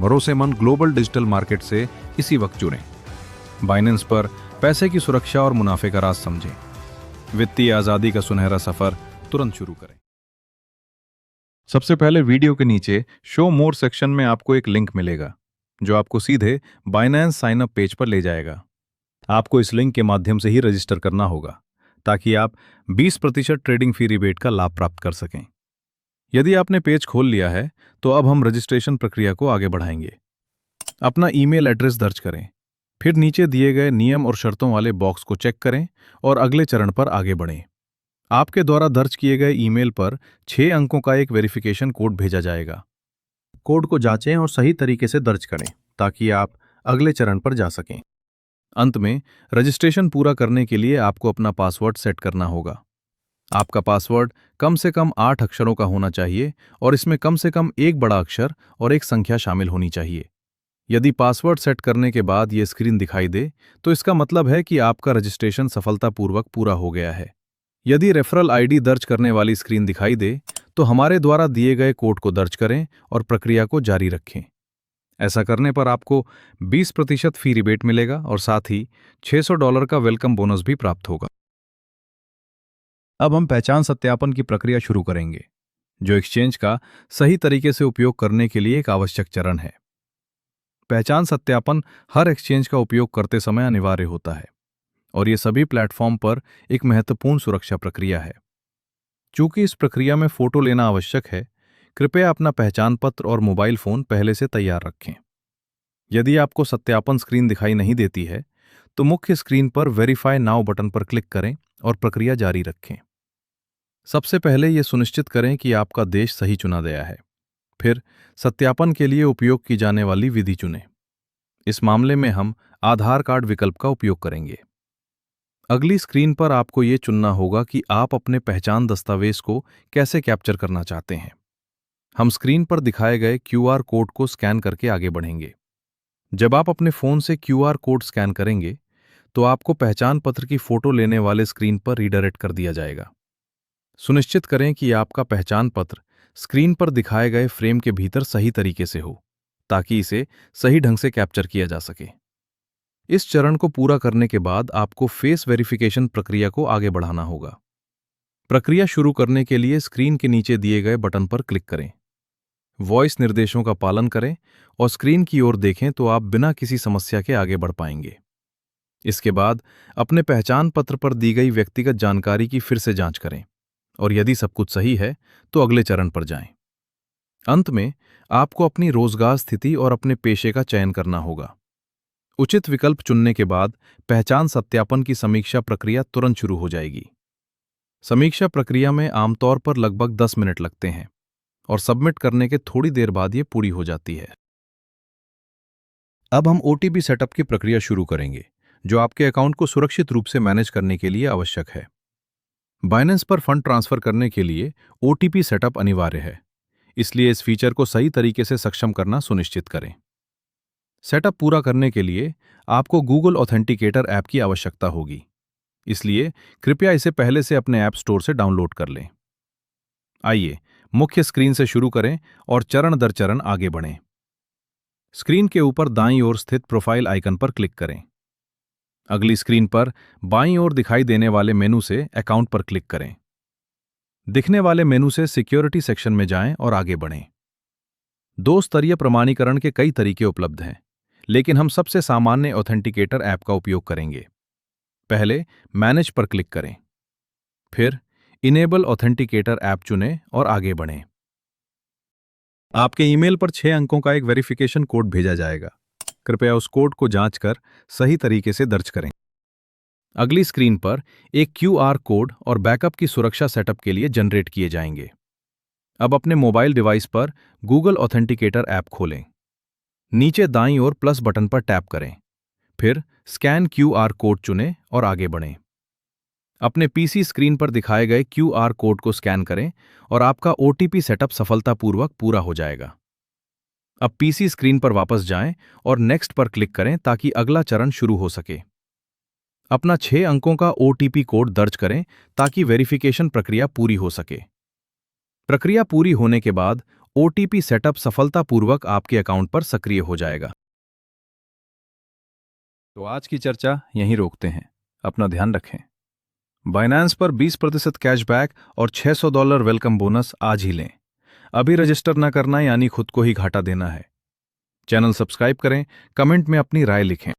भरोसेमंद global digital market से इसी वक्त जुड़ें। बाइनेंस पर पैसे की सुरक्षा और मुनाफे का राज समझें। वित्तीय आजादी का सुनहरा सफर तुरंत शुरू करें। सबसे पहले वीडियो के नीचे शो मोर सेक्शन में आपको एक लिंक मिलेगा जो आपको सीधे बाइनेंस साइन अप पेज पर ले जाएगा। आपको इस लिंक के माध्यम से ही रजिस्टर करना होगा ताकि आप 20% ट्रेडिंग फी रिबेट का लाभ प्राप्त कर सकें। यदि आपने पेज खोल लिया है तो अब हम रजिस्ट्रेशन प्रक्रिया को आगे बढ़ाएंगे। अपना ईमेल एड्रेस दर्ज करें, फिर नीचे दिए गए नियम और शर्तों वाले बॉक्स को चेक करें और अगले चरण पर आगे बढ़ें। आपके द्वारा दर्ज किए गए ईमेल पर 6 अंकों का एक वेरिफिकेशन कोड भेजा जाएगा। कोड को जांचें और सही तरीके से दर्ज करें ताकि आप अगले चरण पर जा सकें। अंत में रजिस्ट्रेशन पूरा करने के लिए आपको अपना पासवर्ड सेट करना होगा। आपका पासवर्ड कम से कम 8 अक्षरों का होना चाहिए और इसमें कम से कम एक बड़ा अक्षर और एक संख्या शामिल होनी चाहिए। यदि पासवर्ड सेट करने के बाद ये स्क्रीन दिखाई दे तो इसका मतलब है कि आपका रजिस्ट्रेशन सफलतापूर्वक पूरा हो गया है। यदि रेफरल आईडी दर्ज करने वाली स्क्रीन दिखाई दे तो हमारे द्वारा दिए गए कोड को दर्ज करें और प्रक्रिया को जारी रखें। ऐसा करने पर आपको 20% फी रिबेट मिलेगा और साथ ही $600 का वेलकम बोनस भी प्राप्त होगा। अब हम पहचान सत्यापन की प्रक्रिया शुरू करेंगे, जो एक्सचेंज का सही तरीके से उपयोग करने के लिए एक आवश्यक चरण है। पहचान सत्यापन हर एक्सचेंज का उपयोग करते समय अनिवार्य होता है और ये सभी प्लेटफॉर्म पर एक महत्वपूर्ण सुरक्षा प्रक्रिया है। चूंकि इस प्रक्रिया में फोटो लेना आवश्यक है, कृपया अपना पहचान पत्र और मोबाइल फोन पहले से तैयार रखें। यदि आपको सत्यापन स्क्रीन दिखाई नहीं देती है तो मुख्य स्क्रीन पर वेरीफाई नाउ बटन पर क्लिक करें और प्रक्रिया जारी रखें। सबसे पहले यह सुनिश्चित करें कि आपका देश सही चुना गया है। फिर सत्यापन के लिए उपयोग की जाने वाली विधि चुनें। इस मामले में हम आधार कार्ड विकल्प का उपयोग करेंगे। अगली स्क्रीन पर आपको ये चुनना होगा कि आप अपने पहचान दस्तावेज को कैसे कैप्चर करना चाहते हैं। हम स्क्रीन पर दिखाए गए क्यूआर कोड को स्कैन करके आगे बढ़ेंगे। जब आप अपने फोन से क्यूआर कोड स्कैन करेंगे तो आपको पहचान पत्र की फोटो लेने वाले स्क्रीन पर रीडायरेक्ट कर दिया जाएगा। सुनिश्चित करें कि आपका पहचान पत्र स्क्रीन पर दिखाए गए फ्रेम के भीतर सही तरीके से हो ताकि इसे सही ढंग से कैप्चर किया जा सके। इस चरण को पूरा करने के बाद आपको फेस वेरिफिकेशन प्रक्रिया को आगे बढ़ाना होगा। प्रक्रिया शुरू करने के लिए स्क्रीन के नीचे दिए गए बटन पर क्लिक करें। वॉइस निर्देशों का पालन करें और स्क्रीन की ओर देखें तो आप बिना किसी समस्या के आगे बढ़ पाएंगे। इसके बाद अपने पहचान पत्र पर दी गई व्यक्तिगत जानकारी की फिर से जांच करें और यदि सब कुछ सही है तो अगले चरण पर जाएं। अंत में आपको अपनी रोजगार स्थिति और अपने पेशे का चयन करना होगा। उचित विकल्प चुनने के बाद पहचान सत्यापन की समीक्षा प्रक्रिया तुरंत शुरू हो जाएगी। समीक्षा प्रक्रिया में आमतौर पर लगभग 10 मिनट लगते हैं और सबमिट करने के थोड़ी देर बाद ये पूरी हो जाती है। अब हम ओटीपी सेटअप की प्रक्रिया शुरू करेंगे, जो आपके अकाउंट को सुरक्षित रूप से मैनेज करने के लिए आवश्यक है। बाइनेंस पर फंड ट्रांसफर करने के लिए ओटीपी सेटअप अनिवार्य है, इसलिए इस फीचर को सही तरीके से सक्षम करना सुनिश्चित करें। सेटअप पूरा करने के लिए आपको गूगल ऑथेंटिकेटर ऐप की आवश्यकता होगी, इसलिए कृपया इसे पहले से अपने ऐप स्टोर से डाउनलोड कर लें। आइए मुख्य स्क्रीन से शुरू करें और चरण दर चरण आगे बढ़ें। स्क्रीन के ऊपर दाईं ओर स्थित प्रोफाइल आइकन पर क्लिक करें। अगली स्क्रीन पर बाईं ओर दिखाई देने वाले मेनू से अकाउंट पर क्लिक करें। दिखने वाले मेनू से सिक्योरिटी सेक्शन में जाएं और आगे बढ़ें। 2 स्तरीय प्रमाणीकरण के कई तरीके उपलब्ध हैं, लेकिन हम सबसे सामान्य ऑथेंटिकेटर ऐप का उपयोग करेंगे। पहले मैनेज पर क्लिक करें, फिर इनेबल ऑथेंटिकेटर ऐप चुनें और आगे बढ़ें। आपके ईमेल पर 6 अंकों का एक वेरिफिकेशन कोड भेजा जाएगा। कृपया उस कोड को जांचकर सही तरीके से दर्ज करें। अगली स्क्रीन पर एक क्यूआर कोड और बैकअप की सुरक्षा सेटअप के लिए जनरेट किए जाएंगे। अब अपने मोबाइल डिवाइस पर गूगल ऑथेंटिकेटर ऐप खोलें। नीचे दाईं ओर प्लस बटन पर टैप करें, फिर स्कैन क्यूआर कोड चुनें और आगे बढ़ें। अपने पीसी स्क्रीन पर दिखाए गए क्यूआर कोड को स्कैन करें और आपका ओटीपी सेटअप सफलतापूर्वक पूरा हो जाएगा। अब पीसी स्क्रीन पर वापस जाएं और नेक्स्ट पर क्लिक करें ताकि अगला चरण शुरू हो सके। अपना 6 अंकों का ओटीपी कोड दर्ज करें ताकि वेरिफिकेशन प्रक्रिया पूरी हो सके। प्रक्रिया पूरी होने के बाद ओटीपी सेटअप सफलतापूर्वक आपके अकाउंट पर सक्रिय हो जाएगा। तो आज की चर्चा यहीं रोकते हैं। अपना ध्यान रखें। बाइनेंस पर 20% कैशबैक और $600 वेलकम बोनस आज ही लें। अभी रजिस्टर न करना यानी खुद को ही घाटा देना है। चैनल सब्सक्राइब करें, कमेंट में अपनी राय लिखें।